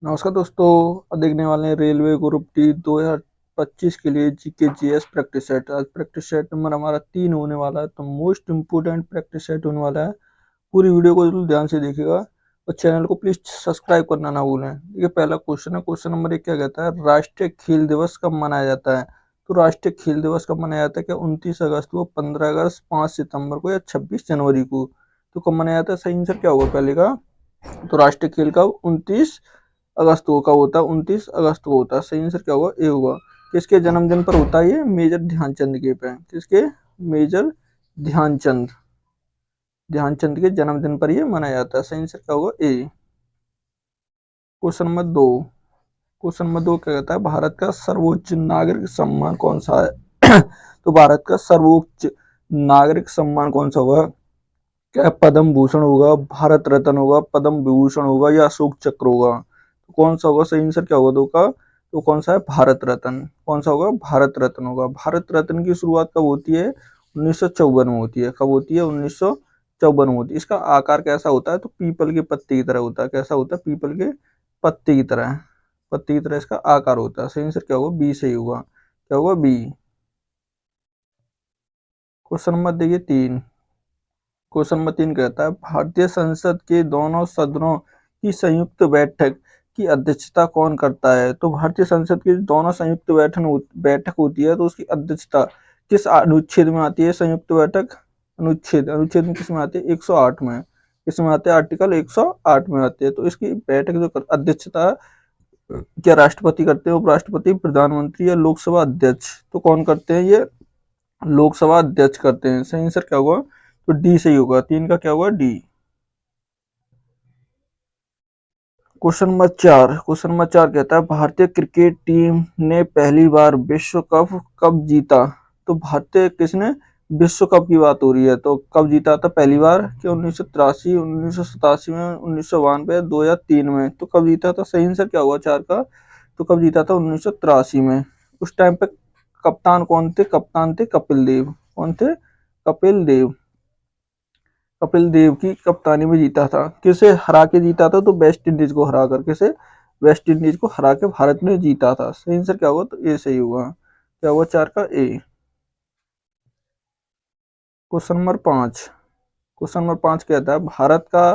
नमस्कार दोस्तों। अब देखने वाले हैं रेलवे ग्रुप डी 2025 के लिए जीके जीएस प्रैक्टिस सेट। आज प्रैक्टिस सेट नंबर हमारा 3 होने वाला है, तो मोस्ट इम्पोर्टेंट प्रैक्टिस सेट होने वाला है। पूरी वीडियो को जरूर ध्यान से देखिएगा और चैनल को प्लीज सब्सक्राइब करना ना भूलें। ये पहला क्वेश्चन है। क्वेश्चन नंबर 1 क्या कहता है, राष्ट्रीय खेल दिवस कब मनाया जाता है? तो राष्ट्रीय खेल दिवस कब मनाया जाता है? क्या 29 अगस्त को, 15 अगस्त, 5 सितंबर को या 26 जनवरी को? तो कब मनाया जाता है? सही आंसर क्या होगा पहले का? तो राष्ट्रीय खेल कब 29 अगस्त को कब होता है? 29 अगस्त को होता है। सही आंसर क्या होगा? ए होगा। किसके जन्मदिन पर होता है ये? मेजर ध्यानचंद के पे। किसके? मेजर ध्यानचंद। ध्यानचंद के जन्मदिन पर ये मनाया जाता है। सही आंसर क्या होगा? A. Question number 2। Question number 2 क्या कहता है, भारत का सर्वोच्च नागरिक सम्मान कौन सा है? तो भारत का सर्वोच्च नागरिक सम्मान कौन सा होगा? क्या पद्म भूषण होगा, भारत रत्न होगा, पद्म विभूषण होगा या अशोक चक्र होगा? तो कौन सा होगा? सही आंसर क्या होगा दो का? तो कौन सा है? भारत रत्न। कौन सा होगा? भारत रत्न होगा। भारत रत्न की शुरुआत कब होती है? 1954 में होती है। कब होती है? 1954 में होती है। इसका आकार कैसा होता है? तो पीपल के पत्ते की तरह होता है। कैसा होता है? पीपल के पत्ते की तरह। पत्ते की तरह इसका आकार होता है। सही आंसर क्या होगा? बी सही होगा। क्या होगा? बी। क्वेश्चन नंबर देखिए 3। क्वेश्चन नंबर 3 कहता है, भारतीय संसद के दोनों सदनों की संयुक्त बैठक की अध्यक्षता कौन करता है? तो भारतीय संसद की दोनों संयुक्त बैठक होती है, तो उसकी अध्यक्षता किस अनुच्छेद में आती है? संयुक्त बैठक अनुच्छेद अनुच्छेद में किस में आती है? 108 में। किसमें आते हैं? आर्टिकल 108 में आती है। तो इसकी बैठक जो अध्यक्षता क्या राष्ट्रपति करते हैं, उपराष्ट्रपति, प्रधानमंत्री या लोकसभा अध्यक्ष? तो कौन करते हैं ये? लोकसभा अध्यक्ष करते हैं। सही आंसर क्या होगा? तो डी सही होगा। 3 का क्या होगा? डी। क्वेश्चन नंबर 4 कहता है, भारतीय क्रिकेट टीम ने पहली बार विश्व कप कब जीता? तो भारतीय किसने विश्व कप की बात हो रही है, तो कब जीता था पहली बार? कि 1983, 1987 में, 1992, 2003 में? तो कब जीता था? सही आंसर क्या हुआ 4 का? तो कब जीता था? 1983 में। उस टाइम पे कप्तान कौन थे? कप्तान थे कपिल देव। कौन थे? कपिल देव। कपिल देव की कप्तानी में जीता था। किसे हरा के जीता था? तो वेस्ट इंडीज को हरा कर। किसे? वेस्ट इंडीज को हरा के भारत ने जीता था। सही आंसर क्या होगा? तो ए सही होगा। क्या हुआ 4 का? A. Question number 5। Question number 5 कहता है, भारत का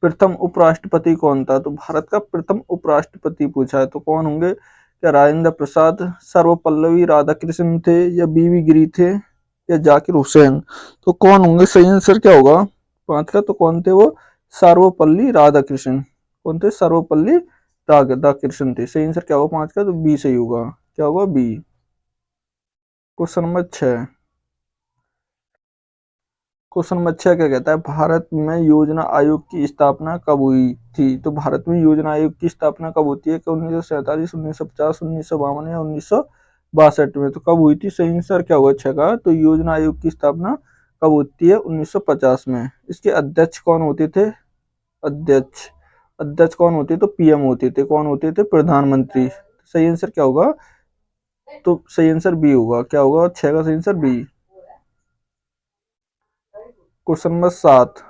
प्रथम उपराष्ट्रपति कौन था? तो भारत का प्रथम उपराष्ट्रपति पूछा है, तो कौन होंगे? क्या राजेंद्र प्रसाद, सर्वपल्लवी राधाकृष्णन थे या बीवी गिरी थे या जाकिर हुसैन? तो कौन होंगे? सही आंसर क्या होगा 5 का? तो कौन थे वो? सर्वपल्ली राधाकृष्णन। कौन थे? सर्वपल्ली राधाकृष्णन थे। सही आंसर क्या होगा 5 का? तो बी सही होगा। क्या होगा? B. Question number 6। Question number 6 क्या कहता है, भारत में योजना आयोग की स्थापना कब हुई थी? तो भारत में योजना आयोग की स्थापना कब होती है? कि 1947, 1950, 1952 या 1962 में? तो कब हुई थी? सही आंसर क्या हुआ 6 का? तो योजना आयोग की स्थापना कब होती है? 1950 में। इसके अध्यक्ष कौन होते थे? अध्यक्ष अध्यक्ष कौन होते? तो पीएम होते थे। कौन होते थे? प्रधानमंत्री। सही आंसर क्या होगा? तो सही आंसर बी होगा। क्या होगा 6 का? सही आंसर बी। Question number 7।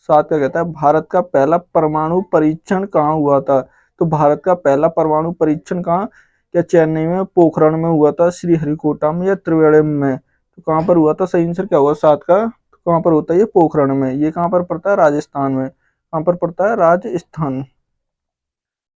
7 क्या कहता है, भारत का पहला परमाणु परीक्षण कहाँ हुआ था? तो भारत का पहला परमाणु परीक्षण कहाँ? क्या चेन्नई में, पोखरण में हुआ था, श्रीहरिकोटा में या त्रिवेंद्रम में? तो कहाँ पर हुआ था? सही आंसर क्या होगा 7 का? तो कहाँ पर होता है ये? पोखरण में। ये कहाँ पर पड़ता है? राजस्थान में। कहाँ पर पड़ता है? राजस्थान।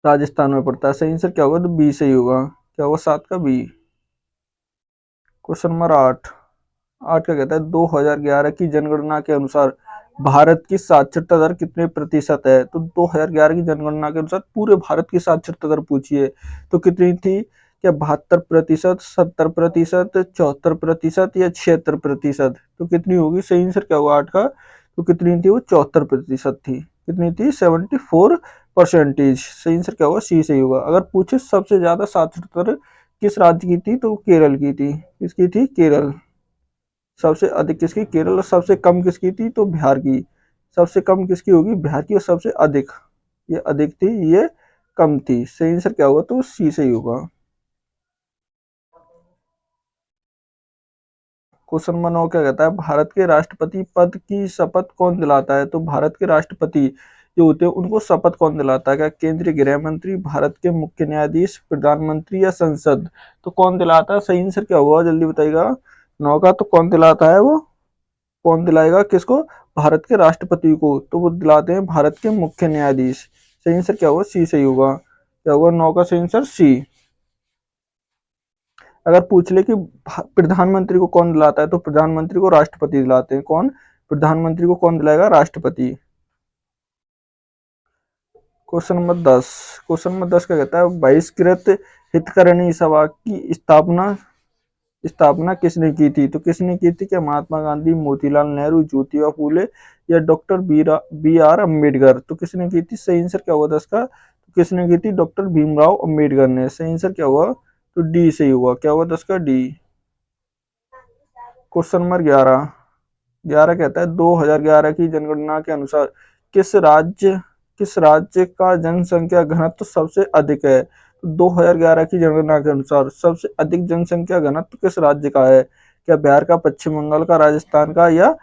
राजस्थान में पड़ता है। सही आंसर क्या होगा? तो बी सही होगा। क्या होगा 7 का? बी। Question number 8। 8 क्या कहता है, 2011 की जनगणना के अनुसार भारत की साक्षरता दर कितने प्रतिशत है? तो 2011 की जनगणना के अनुसार पूरे भारत की साक्षरता दर पूछिए, तो कितनी थी? क्या 72%, 70%, 74% या 76%? तो कितनी होगी? सही आंसर क्या होगा 8 का? तो कितनी थी वो? 74% थी। कितनी थी? 74%। सही आंसर क्या होगा? सी सही होगा। अगर पूछे सबसे ज्यादा साक्षरता दर किस राज्य की थी, तो केरल की थी। किसकी थी? केरल। सबसे अधिक किसकी? केरल। और सबसे कम किसकी थी? तो बिहार की। सबसे कम किसकी होगी? बिहार की। और सबसे अधिक, ये अधिक थी, ये कम थी। सही आंसर क्या होगा? तो सी सही होगा। क्वेश्चन नंबर 9 क्या कहता है, भारत के राष्ट्रपति पद की शपथ कौन दिलाता है? तो भारत के राष्ट्रपति जो होते हैं उनको शपथ कौन दिलाता है? क्या केंद्रीय गृह मंत्री, भारत के मुख्य न्यायाधीश, प्रधानमंत्री या संसद? तो कौन दिलाता है? सही आंसर क्या होगा, जल्दी बताइएगा। 9 का तो कौन दिलाता है वो? कौन दिलाएगा किसको? भारत के राष्ट्रपति को। तो वो दिलाते हैं भारत के मुख्य न्यायाधीश। सही आंसर क्या होगा? सी सही होगा। क्या होगा 9 का सही आंसर? सी। अगर पूछ ले कि प्रधानमंत्री को कौन दिलाता है, तो प्रधानमंत्री को राष्ट्रपति दिलाते हैं। कौन? प्रधानमंत्री को कौन दिलाएगा? राष्ट्रपति। Question number 10। क्वेश्चन नंबर 10 क्या कहता है? बहिष्कृत हितग्राही सभा की स्थापना स्थापना किसने की थी? तो किसने की थी? क्या महात्मा गांधी, मोतीलाल नेहरू, ज्योतिबा फूले या डॉक्टर बी आर अम्बेडकर? तो किसने की थी? सही आंसर क्या होगा 10 का? तो किसने की थी? डॉक्टर भीमराव अम्बेडकर ने। सही आंसर क्या होगा? तो डी सही होगा। क्या होगा 10 का? डी। Question number 11। 11 कहता है 2011 की जनगणना के अनुसार किस राज्य का जनसंख्या घनत्व सबसे अधिक है? तो 2011 की जनगणना के अनुसार सबसे अधिक जनसंख्या घनत्व किस राज्य का है? क्या बिहार का, पश्चिम बंगाल का, राजस्थान का या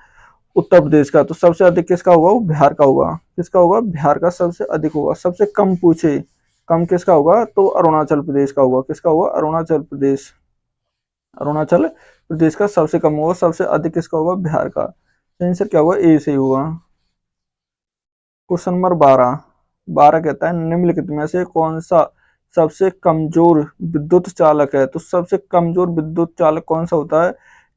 उत्तर प्रदेश का? तो सबसे अधिक किसका होगा? वो बिहार का होगा। किसका होगा? बिहार का सबसे अधिक होगा। सबसे कम पूछे, कम किसका होगा? तो अरुणाचल प्रदेश का होगा। किसका होगा? अरुणाचल प्रदेश। अरुणाचल प्रदेश का सबसे कम होगा। सबसे अधिक किसका होगा? बिहार का। आंसर क्या होगा? ए सही होगा। Question number 12। 12 कहता है निम्नलिखित में से कौन सा सबसे कमजोर विद्युत चालक है? तो सबसे कमजोर विद्युत चालक कौन सा होता है?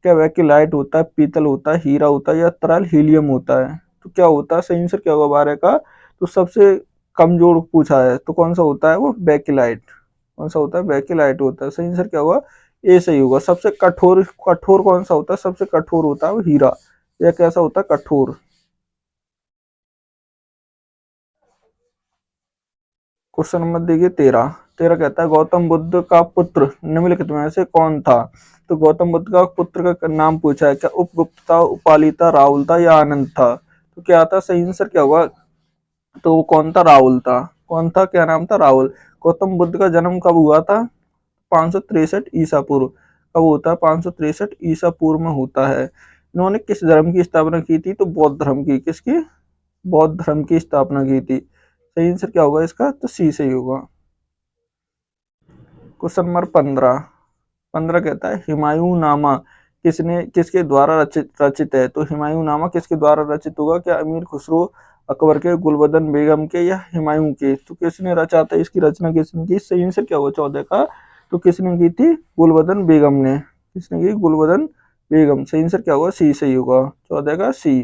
क्या वैक्यूलाइट होता है, पीतल होता है, हीरा होता है या तरल हीलियम होता है? तो क्या होता है? सही आंसर क्या होगा 12 का? तो सबसे कमजोर पूछा है तो कौन सा होता है? वो वैक्यूलाइट। कौन सा होता है? वैक्यूलाइट होता है। सही आंसर क्या होगा? ए सही होगा। सबसे कठोर कठोर कौन सा होता है? सबसे कठोर होता है वो हीरा। यह कैसा होता है? कठोर। क्वेश्चन नंबर देखिए 13। 13 कहता है गौतम बुद्ध का पुत्र निम्नलिखित में से कौन था? तो गौतम बुद्ध का पुत्र का नाम पूछा है। क्या उपगुप्त था, उपाली था, राहुल था या आनंद था? तो क्या था? सही आंसर क्या होगा? तो वो कौन था? राहुल था। कौन था? क्या नाम था? राहुल। गौतम बुद्ध का जन्म कब हुआ था? 563 ईसा पूर्व। कब होता है? 563 ईसा पूर्व में होता है। इन्होंने किस धर्म की स्थापना की थी? तो बौद्ध धर्म की। किसकी? बौद्ध धर्म की स्थापना की थी। सही आंसर क्या होगा इसका? तो सी सही होगा। Question number 15। 15 कहता है हुमायूं नामा किसके द्वारा रचित है? तो हुमायूं नामा किसके द्वारा रचित होगा? क्या अमीर खुसरो, अकबर के, गुलबदन बेगम के या हुमायूं के? तो किसने रचा था? इसकी रचना किसने की? सही आंसर क्या होगा 14 का? तो किसने की थी? गुलबदन बेगम ने। किसने की? गुलबदन बेगम। सही आंसर क्या होगा? सी सही होगा। 14 का सी।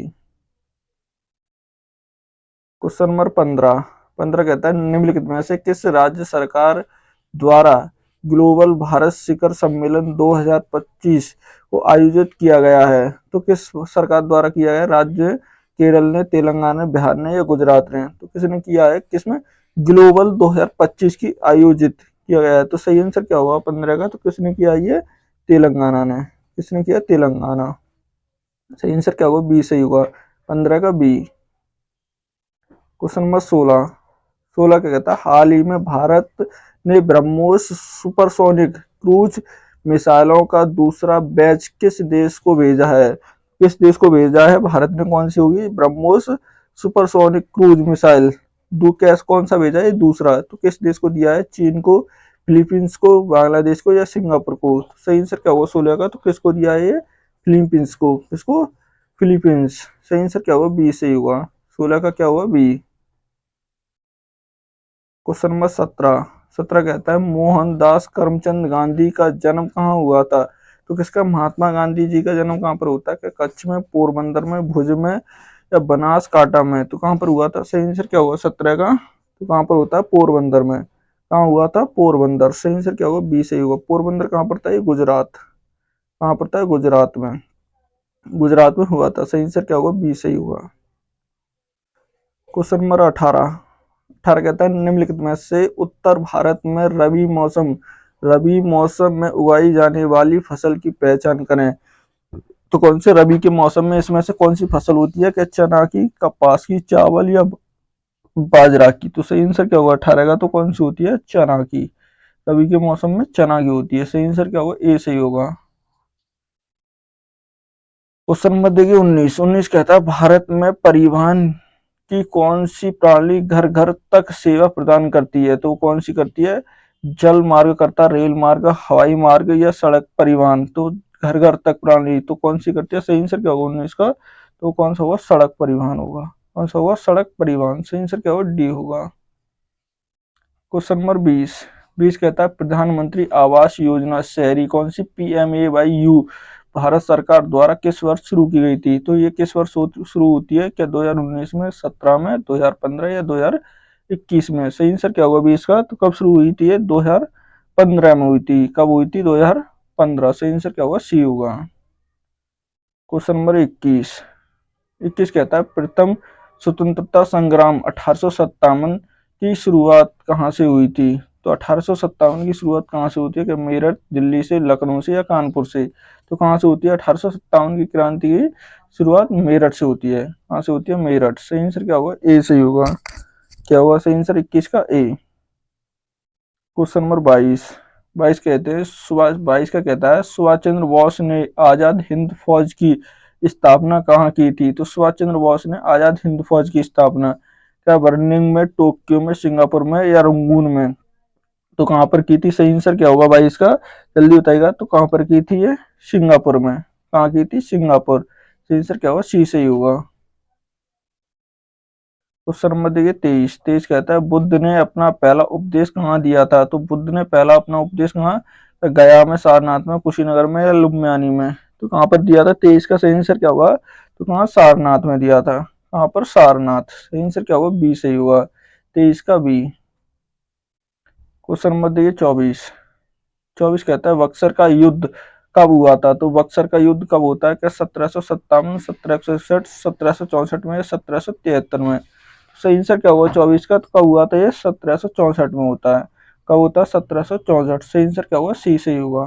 Question number 15। 15 कहता है निम्नलिखित में से किस राज्य सरकार द्वारा ग्लोबल भारत शिखर सम्मेलन 2025 को आयोजित किया गया है? तो किस सरकार द्वारा किया गया? राज्य केरल ने, तेलंगाना, बिहार ने या गुजरात ने? तो किसने किया है? किसमें? ग्लोबल 2025 की आयोजित किया गया है। तो सही आंसर क्या होगा 15 का? तो किसने किया? ये तेलंगाना ने। किसने किया? तेलंगाना। सही आंसर क्या होगा? बी सही होगा। 15 का बी। Question number 16। 16 क्या कहता है हाल ही में भारत ने ब्रह्मोस सुपरसोनिक क्रूज मिसाइलों का दूसरा बैच किस देश को भेजा है? किस देश को भेजा है भारत ने? कौन सी होगी? ब्रह्मोस सुपरसोनिक क्रूज मिसाइल दो कैस कौन सा भेजा है? दूसरा। तो किस देश को दिया है? चीन को, फिलीपींस को, बांग्लादेश को या सिंगापुर को? तो सही आंसर क्या होगा 16 का? तो किसको दिया है ये? फिलीपींस को। किसको? फिलीपींस। सही आंसर क्या होगा? बी सही होगा। 16 का क्या होगा? बी। Question number 17। 17 कहता है मोहनदास करमचंद गांधी का जन्म कहाँ हुआ था? तो किसका? महात्मा गांधी जी का जन्म कहाँ पर होता है? क्या कच्छ में, पोरबंदर में, भुज में या बनासकांठा में? तो कहाँ पर हुआ था? सही आंसर क्या होगा 17 का? तो कहाँ पर होता है? पोरबंदर में। कहाँ हुआ था? पोरबंदर। सही आंसर क्या होगा? बी सही होगा। पोरबंदर कहाँ पड़ता है? ये गुजरात। कहाँ पड़ता है? गुजरात में। गुजरात में हुआ था। सही आंसर क्या होगा? बी सही होगा। Question number 18। 18 कहता है निम्नलिखित में से उत्तर भारत में रबी मौसम में उगाई जाने वाली फसल की पहचान करें। तो कौन से रबी के मौसम में इसमें से कौन सी फसल होती है? क्या चना की, कपास की, चावल या बाजरा की? तो सही आंसर क्या होगा 18 का? तो कौन सी होती है? चना की। रबी के मौसम में चना की होती है। सही आंसर क्या होगा? ए सही होगा। क्वेश्चन नंबर देखिए 19। 19 कहता है भारत में परिवहन कि कौन सी प्रणाली घर घर तक सेवा प्रदान करती है, तो कौन सी करती है, जल मार्ग करता, रेल मार्ग, हवाई मार्ग या सड़क परिवहन। तो घर घर तक प्रणाली तो कौन सी करती है, सही आंसर क्या होगा 19 का, तो कौन सा होगा, सड़क परिवहन होगा। कौन सा होगा, सड़क परिवहन, सही आंसर क्या होगा, डी होगा। क्वेश्चन नंबर 20 कहता है प्रधानमंत्री आवास योजना शहरी कौन सी PMAY भारत सरकार द्वारा किस वर्ष शुरू की गई थी, तो ये किस वर्ष शुरू होती है, क्या 2019 में, 17 में, 2015 या 2021 में। सही आंसर क्या होगा 20 का, तो कब शुरू हुई थी ये, 2015 में हुई थी। कब हुई थी, 2015। सही आंसर क्या होगा, सी होगा। क्वेश्चन नंबर 21 कहता है प्रथम स्वतंत्रता संग्राम 1857 की शुरुआत कहाँ से हुई थी, तो 1857 की शुरुआत कहाँ से होती है, कि मेरठ, दिल्ली से, लखनऊ से या कानपुर से। तो कहाँ से होती है, 1857 की क्रांति की शुरुआत मेरठ से होती है। कहाँ से होती है, मेरठ। सही आंसर क्या होगा, ए सही होगा। क्या होगा सही आंसर 21 का, ए। क्वेश्चन नंबर 22 कहते हैं सुभाष 22 का कहता है सुभाष चंद्र बोस ने आजाद हिंद फौज की स्थापना कहाँ की थी, तो सुभाष चंद्र बोस ने आजाद हिंद फौज की स्थापना क्या बर्लिन में, टोक्यो में, सिंगापुर में या रंगून में, तो कहाँ पर की थी। सही आंसर क्या होगा 22 का, जल्दी बताएगा, तो कहाँ पर की थी ये, सिंगापुर में। कहाँ की थी, सिंगापुर। सही आंसर क्या होगा, सी सही होगा। क्वेश्चन नंबर देखिए 23 कहता है बुद्ध ने अपना पहला उपदेश कहाँ दिया था, तो बुद्ध ने पहला अपना उपदेश कहाँ, गया में, सारनाथ में, कुशीनगर में या लुम्बियानी में, तो कहाँ पर दिया था। 23 का सही आंसर क्या होगा, तो कहाँ, सारनाथ में दिया था। कहाँ पर, सारनाथ। सही आंसर क्या होगा, बी सही होगा। 23 का बी। क्वेश्चन नंबर देखिए 24 कहता है बक्सर का युद्ध कब हुआ था, तो बक्सर का युद्ध कब होता है, क्या 1757, 1761, 1764 में या 1773 में। सही आंसर क्या हुआ 24 का, तो कब हुआ था ये, 1764 में होता है। कब होता है, 1764। सही आंसर क्या हुआ, सी सही होगा।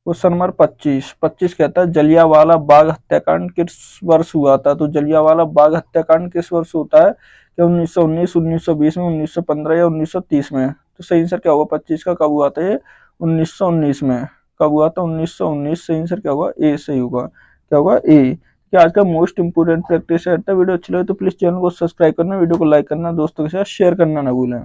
क्वेश्चन नंबर 25 कहता है जलियांवाला बाग हत्याकांड किस वर्ष हुआ था, तो जलियांवाला बाग हत्याकांड किस वर्ष होता है, क्या 1919, 1920 में, 1915 या 1930 में। तो सही आंसर क्या होगा 25 का, कब हुआ था ये, 1919 में। कब हुआ था, 1919। सही आंसर क्या होगा, ए सही होगा। क्या होगा, ए। कि आज का मोस्ट इंपोर्टेंट प्रैक्टिस है। वीडियो अच्छी लगे तो प्लीज चैनल को सब्सक्राइब करना, वीडियो को लाइक करना, दोस्तों के साथ शेयर करना ना भूलें।